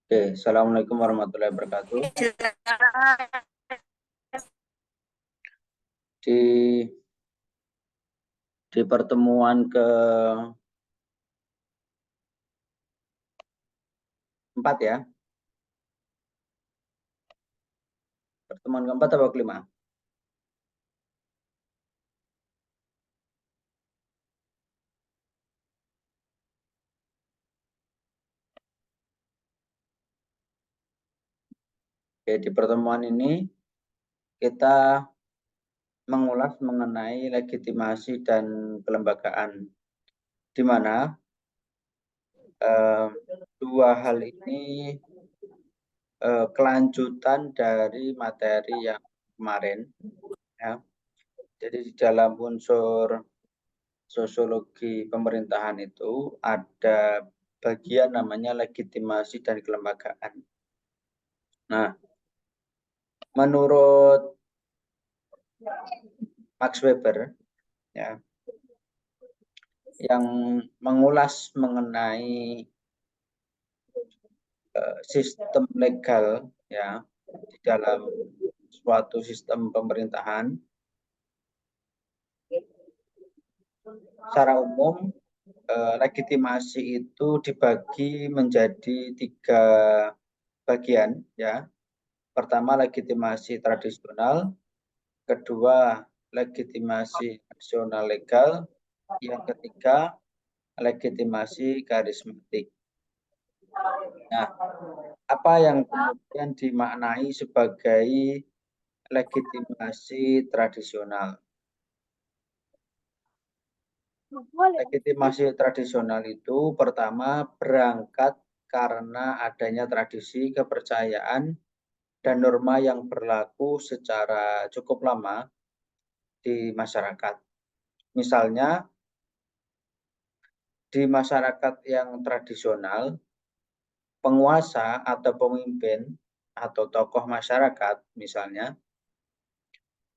Oke, Assalamualaikum warahmatullahi wabarakatuh. Di pertemuan keempat ya, pertemuan keempat atau kelima? Oke, di pertemuan ini kita mengulas mengenai legitimasi dan kelembagaan, di mana dua hal ini kelanjutan dari materi yang kemarin ya. Jadi di dalam unsur sosiologi pemerintahan itu ada bagian namanya legitimasi dan kelembagaan. Nah, menurut Max Weber ya, yang mengulas mengenai sistem legal ya di dalam suatu sistem pemerintahan, secara umum legitimasi itu dibagi menjadi tiga bagian ya. Pertama legitimasi tradisional, kedua legitimasi nasional legal, yang ketiga legitimasi karismatik. Nah, apa yang kemudian dimaknai sebagai legitimasi tradisional? Legitimasi tradisional itu pertama berangkat karena adanya tradisi, kepercayaan, dan norma yang berlaku secara cukup lama di masyarakat. Misalnya, di masyarakat yang tradisional, penguasa atau pemimpin atau tokoh masyarakat misalnya,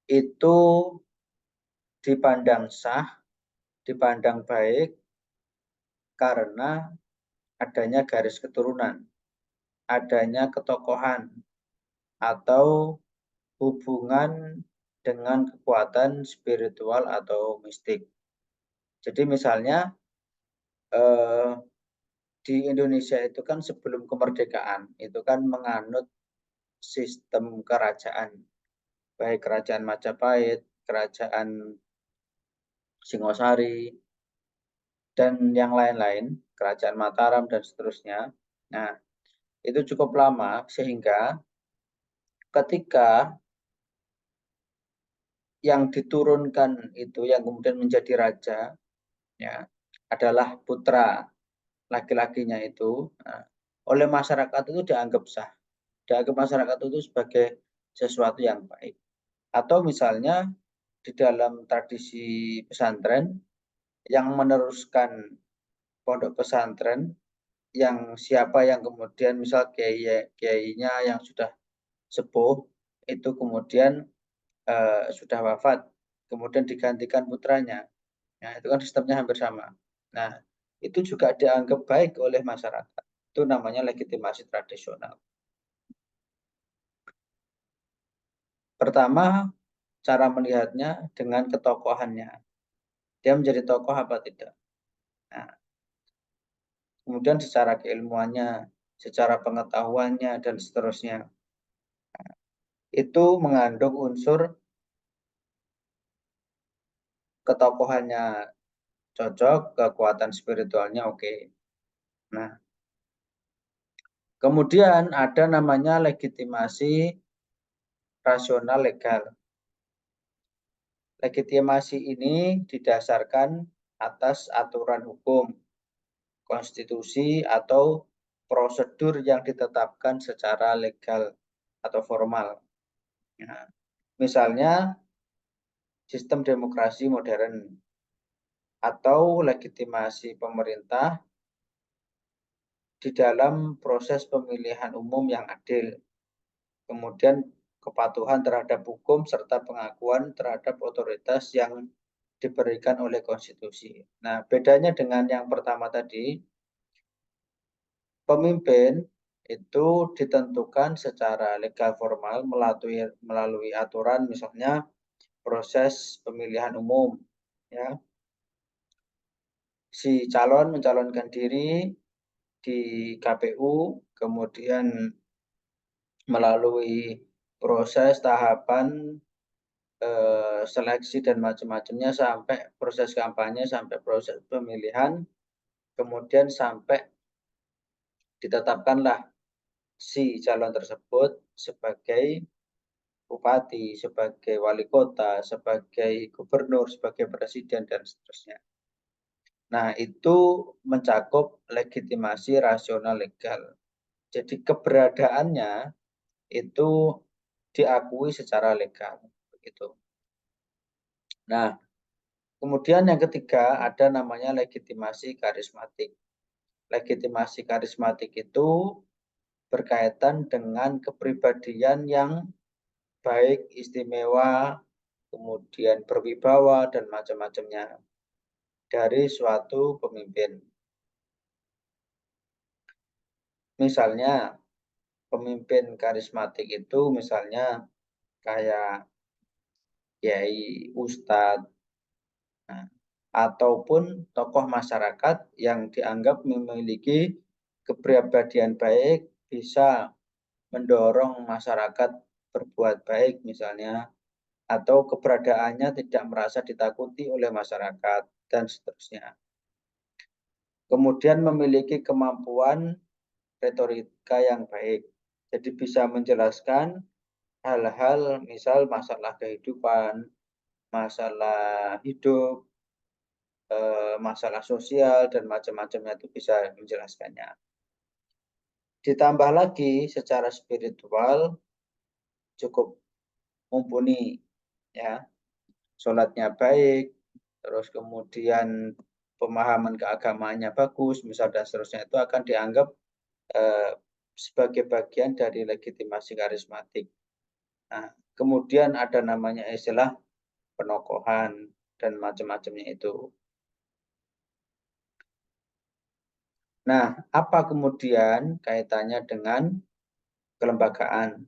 itu dipandang sah, dipandang baik karena adanya garis keturunan, adanya ketokohan, atau hubungan dengan kekuatan spiritual atau mistik. Jadi misalnya di Indonesia itu kan sebelum kemerdekaan itu kan menganut sistem kerajaan, baik kerajaan Majapahit, kerajaan Singosari, dan yang lain-lain, kerajaan Mataram dan seterusnya. Nah, itu cukup lama sehingga ketika yang diturunkan itu yang kemudian menjadi raja ya adalah putra laki-lakinya itu, nah, oleh masyarakat itu dianggap sah, dianggap masyarakat itu sebagai sesuatu yang baik. Atau misalnya di dalam tradisi pesantren yang meneruskan pondok pesantren, yang siapa yang kemudian misal kiainya yang sudah sepuh itu kemudian sudah wafat, kemudian digantikan putranya. Nah, itu kan sistemnya hampir sama. Nah, itu juga dianggap baik oleh masyarakat. Itu namanya legitimasi tradisional. Pertama, cara melihatnya dengan ketokohannya. Dia menjadi tokoh apa tidak. Nah, kemudian secara keilmuannya, secara pengetahuannya, dan seterusnya. Itu mengandung unsur ketokohannya cocok, kekuatan spiritualnya oke. Nah, kemudian ada namanya legitimasi rasional legal. Legitimasi ini didasarkan atas aturan hukum, konstitusi, atau prosedur yang ditetapkan secara legal atau formal. Nah, misalnya sistem demokrasi modern atau legitimasi pemerintah di dalam proses pemilihan umum yang adil, kemudian kepatuhan terhadap hukum serta pengakuan terhadap otoritas yang diberikan oleh konstitusi. Nah, bedanya dengan yang pertama tadi, pemimpin itu ditentukan secara legal formal melalui aturan misalnya proses pemilihan umum, ya. Si calon mencalonkan diri di KPU, kemudian melalui proses tahapan seleksi dan macam-macamnya sampai proses kampanye, sampai proses pemilihan, kemudian sampai ditetapkanlah si calon tersebut sebagai bupati, sebagai wali kota, sebagai gubernur, sebagai presiden, dan seterusnya. Nah, itu mencakup legitimasi rasional legal. Jadi keberadaannya itu diakui secara legal. Begitu. Nah, kemudian yang ketiga ada namanya legitimasi karismatik. Legitimasi karismatik itu berkaitan dengan kepribadian yang baik, istimewa, kemudian berwibawa, dan macam-macamnya dari suatu pemimpin. Misalnya, pemimpin karismatik itu misalnya kayak kiai, ustadz, nah, ataupun tokoh masyarakat yang dianggap memiliki kepribadian baik, bisa mendorong masyarakat berbuat baik misalnya, atau keberadaannya tidak merasa ditakuti oleh masyarakat, dan seterusnya. Kemudian memiliki kemampuan retorika yang baik. Jadi bisa menjelaskan hal-hal misal masalah kehidupan, masalah hidup, masalah sosial, dan macam-macamnya itu bisa menjelaskannya. Ditambah lagi secara spiritual cukup mumpuni, ya, sholatnya baik, terus kemudian pemahaman keagamaannya bagus, misal dan seterusnya, itu akan dianggap sebagai bagian dari legitimasi karismatik. Nah, kemudian ada namanya istilah penokohan dan macam-macamnya itu. Nah, apa kemudian kaitannya dengan kelembagaan?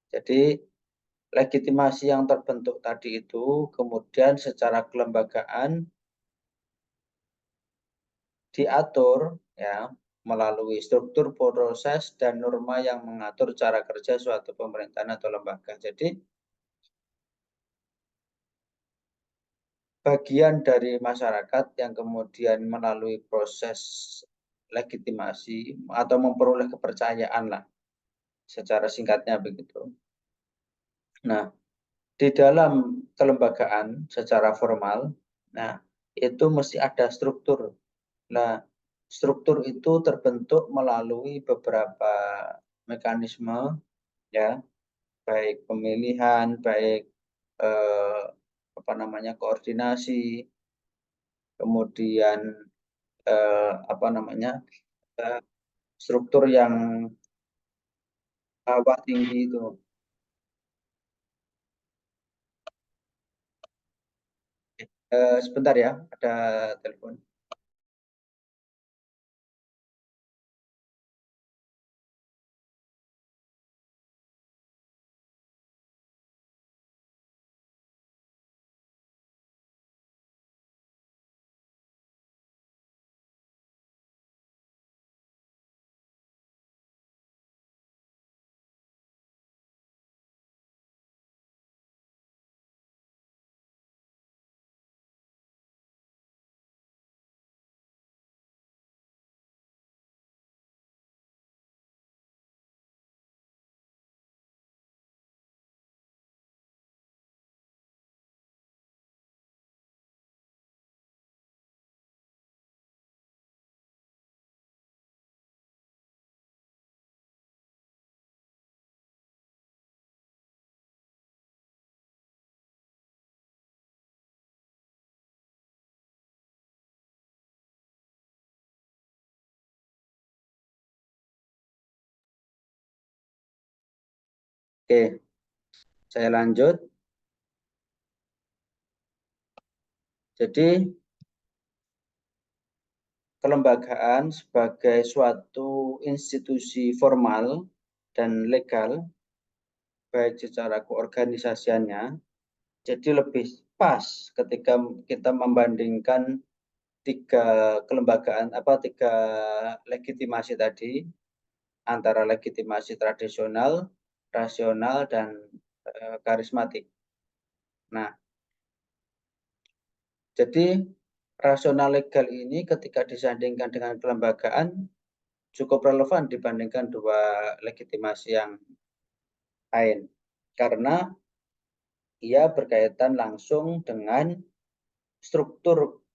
Jadi, legitimasi yang terbentuk tadi itu kemudian secara kelembagaan diatur, ya, melalui struktur, proses, dan norma yang mengatur cara kerja suatu pemerintahan atau lembaga. Jadi, bagian dari masyarakat yang kemudian melalui proses legitimasi atau memperoleh kepercayaan lah, secara singkatnya begitu. Nah, di dalam kelembagaan secara formal, nah, itu mesti ada struktur. Nah, struktur itu terbentuk melalui beberapa mekanisme, ya, baik pemilihan, baik eh, apa namanya, koordinasi, kemudian apa namanya, struktur yang bawah tinggi itu. Sebentar ya, ada telepon. Oke, saya lanjut. Jadi kelembagaan sebagai suatu institusi formal dan legal, baik secara keorganisasiannya, jadi lebih pas ketika kita membandingkan tiga legitimasi tadi, antara legitimasi tradisional, rasional, dan karismatik. Nah, jadi rasional legal ini ketika disandingkan dengan kelembagaan cukup relevan dibandingkan dua legitimasi yang lain. Karena ia berkaitan langsung dengan struktur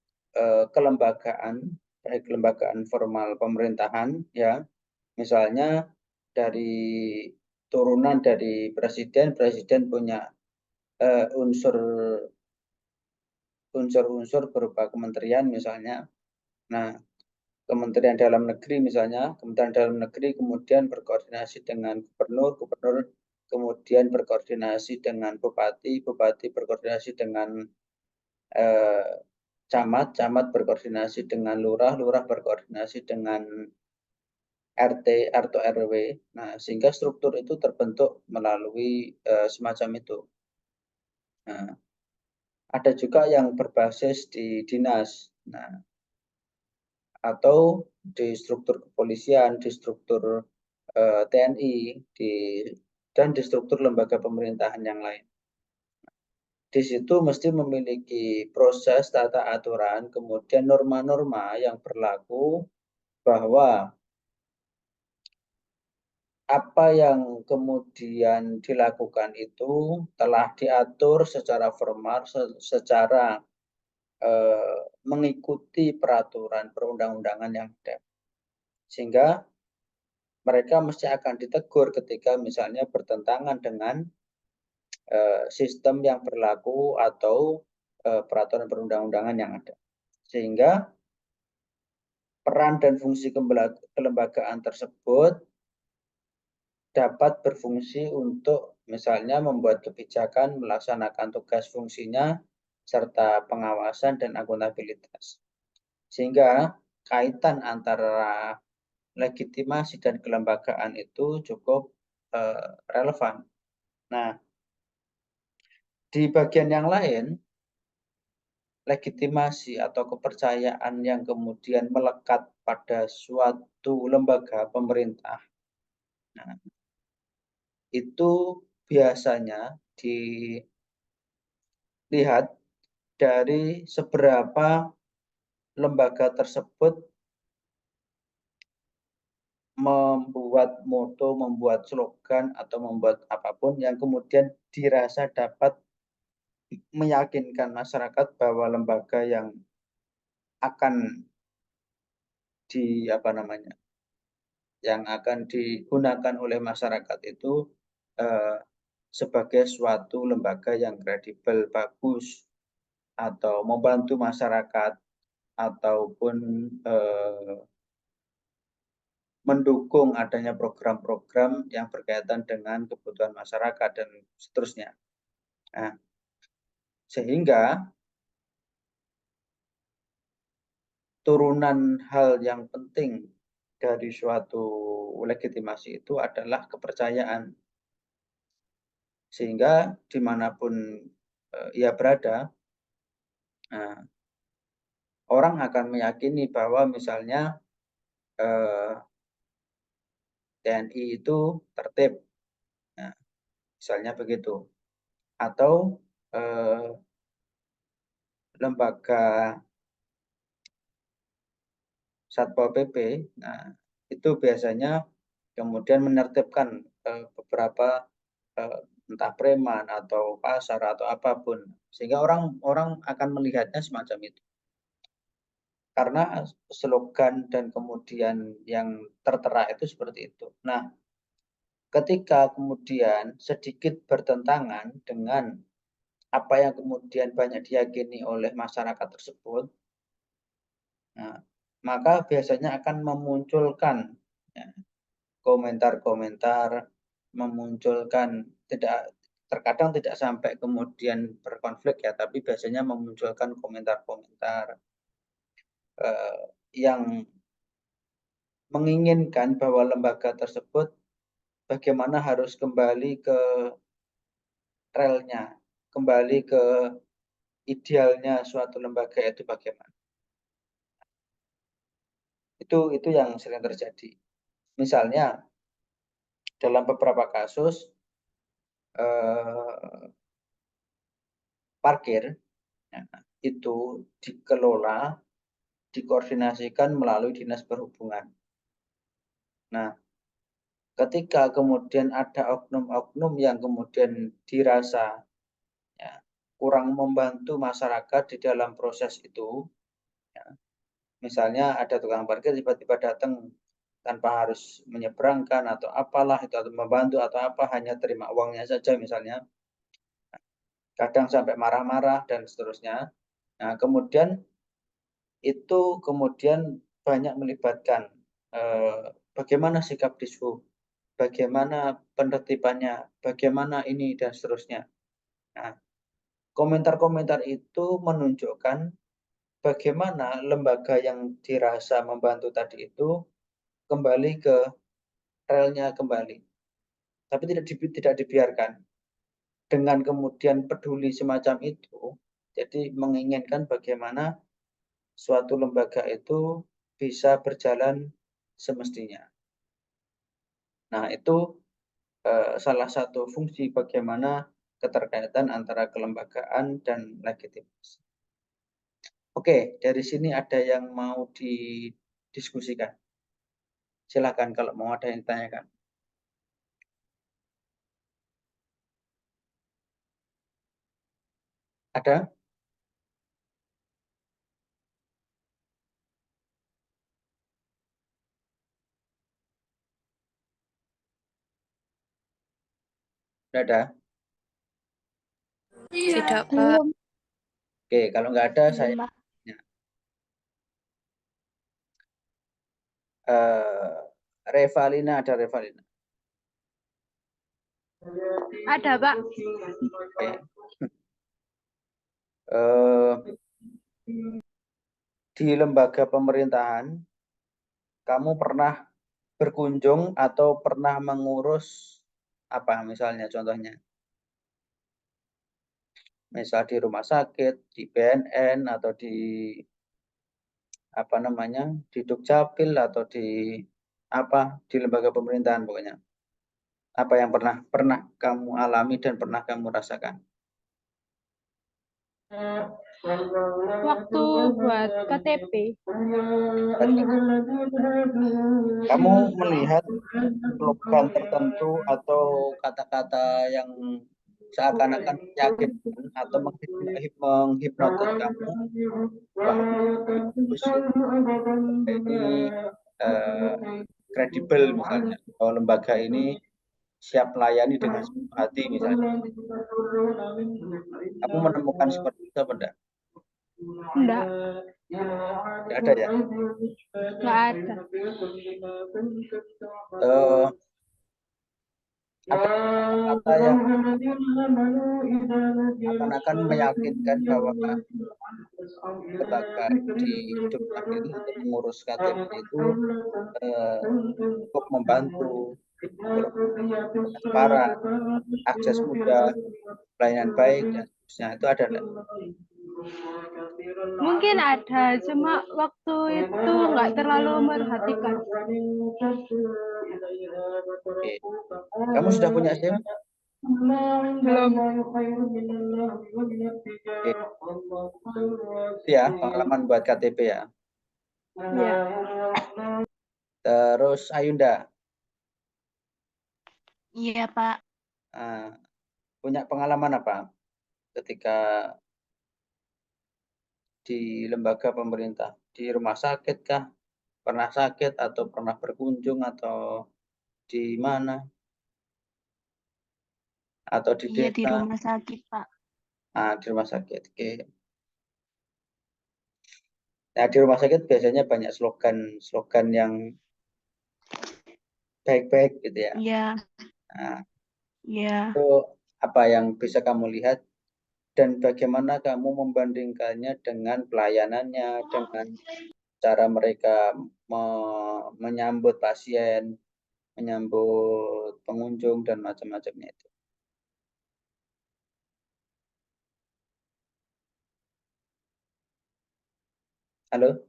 kelembagaan, baik kelembagaan formal pemerintahan, ya, misalnya dari turunan dari presiden punya unsur-unsur berupa kementerian misalnya. Nah, Kementerian Dalam Negeri misalnya, Kementerian Dalam Negeri kemudian berkoordinasi dengan gubernur, gubernur kemudian berkoordinasi dengan bupati, bupati berkoordinasi dengan camat, camat berkoordinasi dengan lurah, lurah berkoordinasi dengan RT atau RW. Nah, sehingga struktur itu terbentuk melalui semacam itu. Nah, ada juga yang berbasis di dinas. Nah, atau di struktur kepolisian, di struktur TNI, dan di struktur lembaga pemerintahan yang lain. Di situ mesti memiliki proses tata aturan, kemudian norma-norma yang berlaku bahwa apa yang kemudian dilakukan itu telah diatur secara formal, secara mengikuti peraturan perundang-undangan yang ada. Sehingga mereka mesti akan ditegur ketika misalnya bertentangan dengan sistem yang berlaku atau peraturan perundang-undangan yang ada. Sehingga peran dan fungsi kelembagaan tersebut dapat berfungsi untuk misalnya membuat kebijakan, melaksanakan tugas fungsinya, serta pengawasan dan akuntabilitas. Sehingga kaitan antara legitimasi dan kelembagaan itu cukup relevan. Nah, di bagian yang lain, legitimasi atau kepercayaan yang kemudian melekat pada suatu lembaga pemerintah, nah, itu biasanya dilihat dari seberapa lembaga tersebut membuat moto, membuat slogan, atau membuat apapun yang kemudian dirasa dapat meyakinkan masyarakat bahwa lembaga yang akan digunakan oleh masyarakat itu sebagai suatu lembaga yang kredibel, bagus, atau membantu masyarakat, ataupun mendukung adanya program-program yang berkaitan dengan kebutuhan masyarakat dan seterusnya. Nah, sehingga turunan hal yang penting dari suatu legitimasi itu adalah kepercayaan. Sehingga dimanapun ia berada, orang akan meyakini bahwa misalnya TNI itu tertib, nah, misalnya begitu, atau lembaga Satpol PP, nah, itu biasanya kemudian menertibkan beberapa entah preman atau pasar atau apapun, sehingga orang akan melihatnya semacam itu. Karena slogan dan kemudian yang tertera itu seperti itu. Nah, ketika kemudian sedikit bertentangan dengan apa yang kemudian banyak diyakini oleh masyarakat tersebut, nah, maka biasanya akan memunculkan komentar-komentar, memunculkan terkadang tidak sampai kemudian berkonflik ya, tapi biasanya memunculkan komentar-komentar yang menginginkan bahwa lembaga tersebut bagaimana harus kembali ke relnya, kembali ke idealnya suatu lembaga itu bagaimana. Itu yang sering terjadi. Misalnya dalam beberapa kasus parkir itu dikelola, dikoordinasikan melalui Dinas Perhubungan. Nah, ketika kemudian ada oknum-oknum yang kemudian dirasa kurang membantu masyarakat di dalam proses itu, misalnya ada tukang parkir tiba-tiba datang tanpa harus menyeberangkan atau apalah itu, atau membantu atau apa, hanya terima uangnya saja misalnya, kadang sampai marah-marah dan seterusnya. Nah, kemudian itu kemudian banyak melibatkan bagaimana sikap dishub, bagaimana penertibannya, bagaimana ini dan seterusnya. Nah, komentar-komentar itu menunjukkan bagaimana lembaga yang dirasa membantu tadi itu kembali ke relnya kembali. Tapi tidak dibiarkan. Dengan kemudian peduli semacam itu, jadi menginginkan bagaimana suatu lembaga itu bisa berjalan semestinya. Nah, itu salah satu fungsi bagaimana keterkaitan antara kelembagaan dan legitimitas. Oke, dari sini ada yang mau didiskusikan. Silakan kalau mau ada yang ditanyakan. Ada? Tidak ada? Tidak, Pak. Belum. Oke, kalau nggak ada Belum, saya Pak. Revalina, ada Revalina. Ada, Pak. Oke. Di lembaga pemerintahan, kamu pernah berkunjung atau pernah mengurus apa misalnya contohnya? Misal di rumah sakit, di BNN, atau di apa namanya, di Dukcapil, atau di apa, di lembaga pemerintahan pokoknya. Apa yang pernah kamu alami dan pernah kamu rasakan? Waktu buat KTP. Kamu melihat slogan tertentu atau kata-kata yang seakan-akan meyakinkan atau menghipnotis kamu bahwa ini kredibel misalnya, bahwa lembaga ini siap melayani dengan sepenuh hati misalnya. Kamu menemukan seperti itu apa enggak? Enggak. Enggak ada ya? Enggak ada. Ada kata-kata yang akan meyakinkan bahwa lembaga di Dukcapil untuk mengurus KTP itu cukup membantu, transparan, akses mudah, pelayanan baik, dan seterusnya. Itu ada enggak? Mungkin ada, cuma waktu itu nggak terlalu memperhatikan. Oke. Kamu sudah punya SIM? Belum. Oke. Itu ya, pengalaman buat KTP ya. Iya. Terus Ayunda, Iya, Pak. punya pengalaman apa ketika di lembaga pemerintah? Di rumah sakit kah? Pernah sakit atau pernah berkunjung atau di mana? Atau di Iya, di desa? rumah sakit, Pak. Di rumah sakit. Oke. Nah, di rumah sakit biasanya banyak slogan yang baik-baik gitu ya. Iya, Nah, iya. itu apa yang bisa kamu lihat dan bagaimana kamu membandingkannya dengan pelayanannya, dengan cara mereka menyambut pasien, menyambut pengunjung dan macam-macamnya itu. Halo?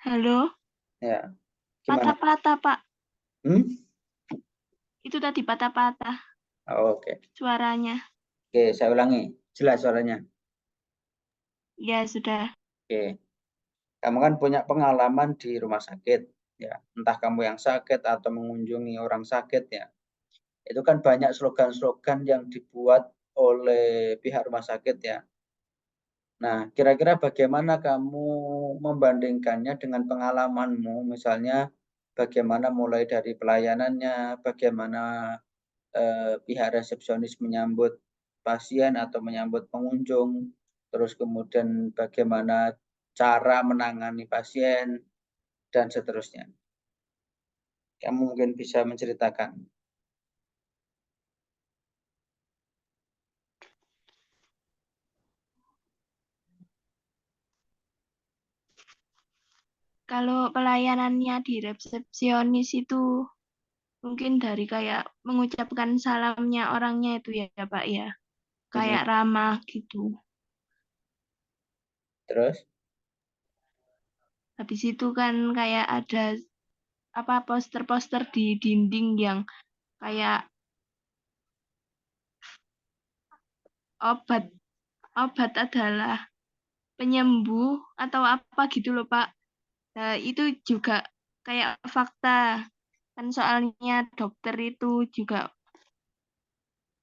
Halo. Ya, gimana? Patah-patah, Pak. Itu tadi patah-patah Oh, oke. suaranya. Oke, saya ulangi. Jelas suaranya. Ya, sudah. Oke. Kamu kan punya pengalaman di rumah sakit, ya. Entah kamu yang sakit atau mengunjungi orang sakit, ya. Itu kan banyak slogan-slogan yang dibuat oleh pihak rumah sakit, ya. Nah, kira-kira bagaimana kamu membandingkannya dengan pengalamanmu, misalnya bagaimana mulai dari pelayanannya, bagaimana pihak resepsionis menyambut pasien atau menyambut pengunjung, terus kemudian bagaimana cara menangani pasien, dan seterusnya. Kamu mungkin bisa menceritakan. Kalau pelayanannya di resepsionis itu mungkin dari kayak mengucapkan salamnya orangnya itu ya, Pak ya. Kayak ramah gitu. Terus? Habis itu kan kayak ada apa poster-poster di dinding yang kayak obat adalah penyembuh atau apa gitu loh, Pak. Nah, itu juga kayak fakta. Kan soalnya dokter itu juga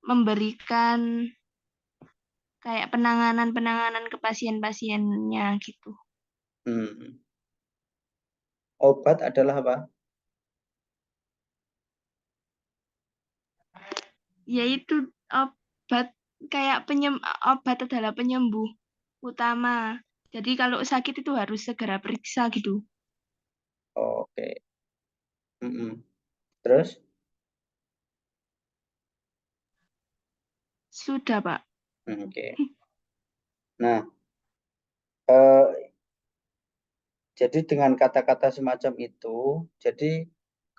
memberikan kayak penanganan-penanganan ke pasien-pasiennya gitu. Obat adalah apa? Yaitu obat kayak obat adalah penyembuh utama. Jadi kalau sakit itu harus segera periksa gitu. Oke. Terus? Sudah, Pak. Oke. Nah, eh, jadi dengan kata-kata semacam itu, jadi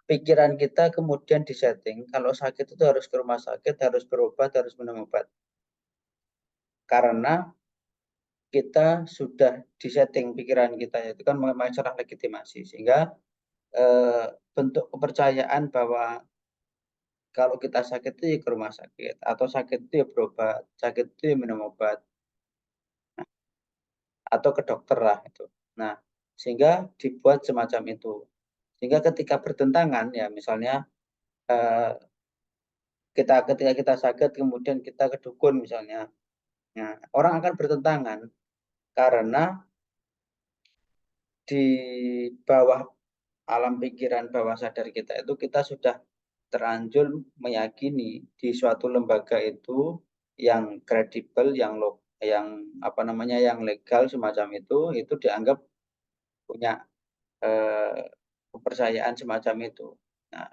pikiran kita kemudian disetting, kalau sakit itu harus ke rumah sakit, harus berobat, harus minum obat. Karena kita sudah disetting pikiran kita, itu kan masalah legitimasi. Sehingga bentuk kepercayaan bahwa kalau kita sakit itu ya ke rumah sakit, atau sakit itu ya berobat, sakit itu ya minum obat, atau ke dokter lah itu. Nah, sehingga dibuat semacam itu. Sehingga ketika bertentangan, ya misalnya ketika kita sakit kemudian kita ke dukun misalnya, nah, orang akan bertentangan karena di bawah alam pikiran bawah sadar kita itu kita sudah terlanjur meyakini di suatu lembaga itu yang kredibel, yang apa namanya, yang legal semacam itu dianggap punya kepercayaan semacam itu. Nah,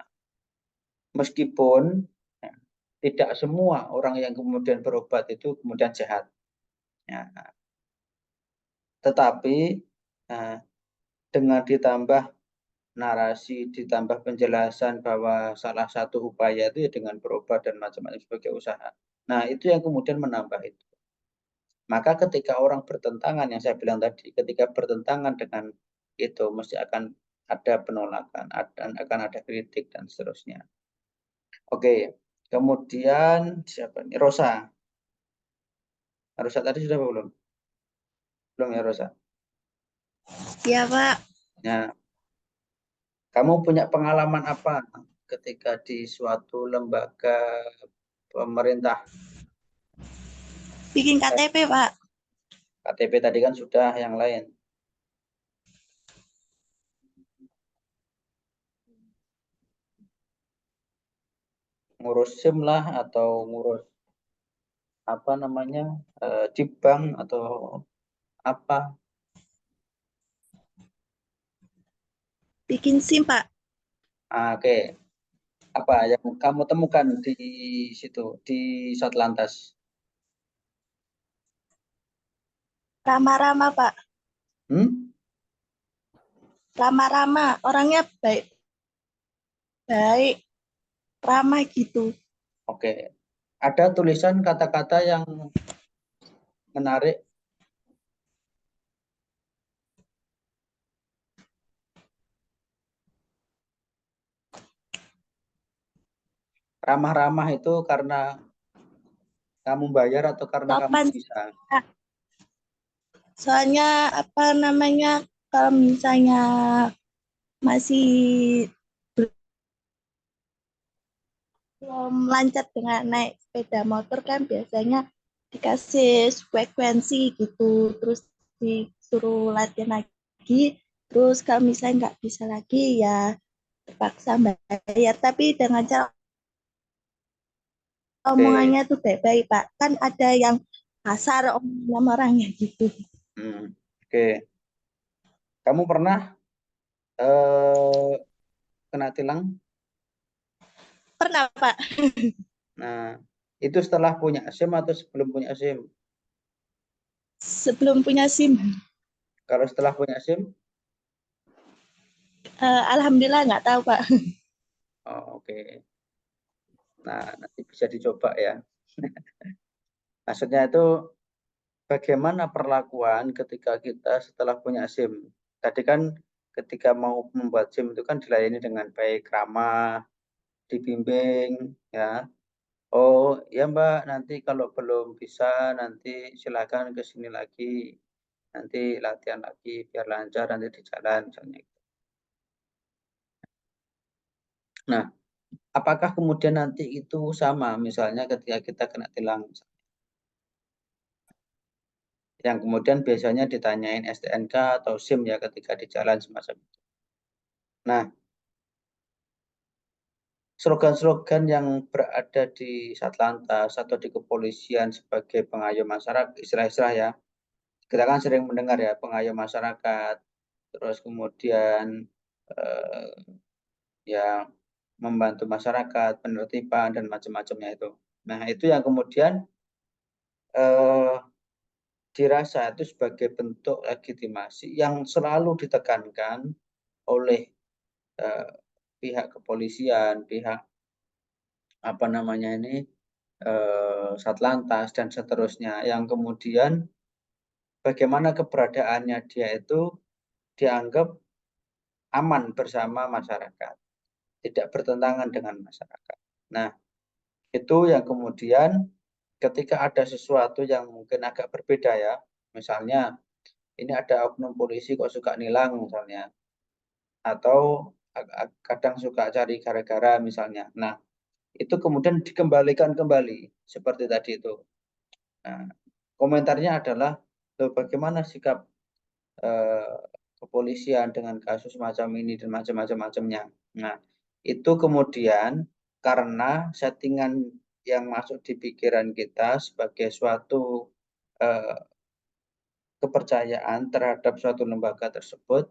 meskipun ya, tidak semua orang yang kemudian berobat itu kemudian sehat. Ya, tetapi dengan ditambah narasi, ditambah penjelasan bahwa salah satu upaya itu ya dengan berobat dan macam-macam sebagai usaha. Nah, itu yang kemudian menambah itu. Maka ketika orang bertentangan, yang saya bilang tadi, ketika bertentangan dengan itu, mesti akan ada penolakan, dan akan ada kritik, dan seterusnya. Oke, kemudian siapa nih? Rosa. Rosa tadi sudah belum? Belum ya, Rosa? Iya, Pak. Nah, kamu punya pengalaman apa ketika di suatu lembaga pemerintah? Bikin KTP, Pak. KTP tadi kan sudah, yang lain. Ngurus SIM lah, atau ngurus apa namanya, di bank atau apa? Bikin SIM, Pak. Oke. Apa yang kamu temukan di situ, di Satlantas? Rama-rama, Pak. Ramah-ramah, orangnya baik, ramah gitu. Oke. Ada tulisan kata-kata yang menarik. Ramah-ramah itu karena kamu bayar atau karena kamu Sopan. bisa? Soalnya apa namanya, kalau misalnya masih belum lancar dengan naik sepeda motor kan biasanya dikasih frekuensi gitu, terus disuruh latihan lagi, terus kalau misalnya nggak bisa lagi ya terpaksa bayar, tapi dengan cara omongannya tuh baik-baik Pak, kan ada yang kasar omongan orangnya gitu. Oke. Kamu pernah kena tilang? Pernah Pak. Nah, itu setelah punya SIM atau sebelum punya SIM? Sebelum punya SIM. Kalau setelah punya SIM? Alhamdulillah nggak tahu Pak. Oh, oke. Nah, nanti bisa dicoba ya. Maksudnya itu bagaimana perlakuan ketika kita setelah punya SIM? Tadi kan ketika mau membuat SIM itu kan dilayani dengan baik, ramah, dibimbing, ya. Oh, ya Mbak, nanti kalau belum bisa nanti silakan ke sini lagi. Nanti latihan lagi biar lancar nanti di jalan misalnya. Nah, apakah kemudian nanti itu sama misalnya ketika kita kena tilang yang kemudian biasanya ditanyain STNK atau SIM ya ketika di jalan semacam itu. Nah, slogan-slogan yang berada di Satlantas atau di kepolisian sebagai pengayom masyarakat, istilah-istilah ya, kita kan sering mendengar ya pengayom masyarakat, terus kemudian ya membantu masyarakat, penertiban dan macam-macamnya itu. Nah, itu yang kemudian dirasa itu sebagai bentuk legitimasi yang selalu ditekankan oleh pihak kepolisian, pihak apa namanya ini Satlantas dan seterusnya, yang kemudian bagaimana keberadaannya dia itu dianggap aman bersama masyarakat, tidak bertentangan dengan masyarakat. Nah, itu yang kemudian ketika ada sesuatu yang mungkin agak berbeda ya, misalnya ini ada oknum polisi kok suka nilang misalnya, atau kadang suka cari gara-gara misalnya. Nah, itu kemudian dikembalikan kembali seperti tadi itu. Nah, komentarnya adalah bagaimana sikap kepolisian dengan kasus macam ini dan macamnya. Nah, itu kemudian karena settingan yang masuk di pikiran kita sebagai suatu kepercayaan terhadap suatu lembaga tersebut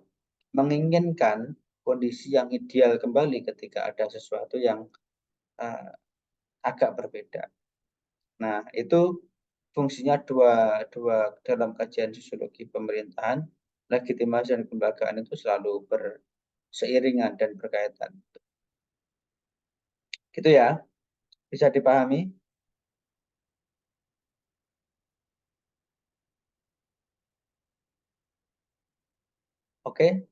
menginginkan kondisi yang ideal kembali ketika ada sesuatu yang agak berbeda. Nah, itu fungsinya dua dalam kajian sosiologi pemerintahan, legitimasi dan kelembagaan itu selalu berseiringan dan berkaitan. Gitu ya, bisa dipahami? Oke,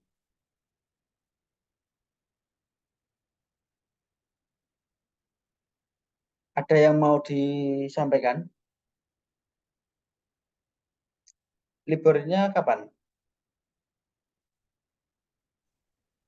ada yang mau disampaikan? Liburnya kapan?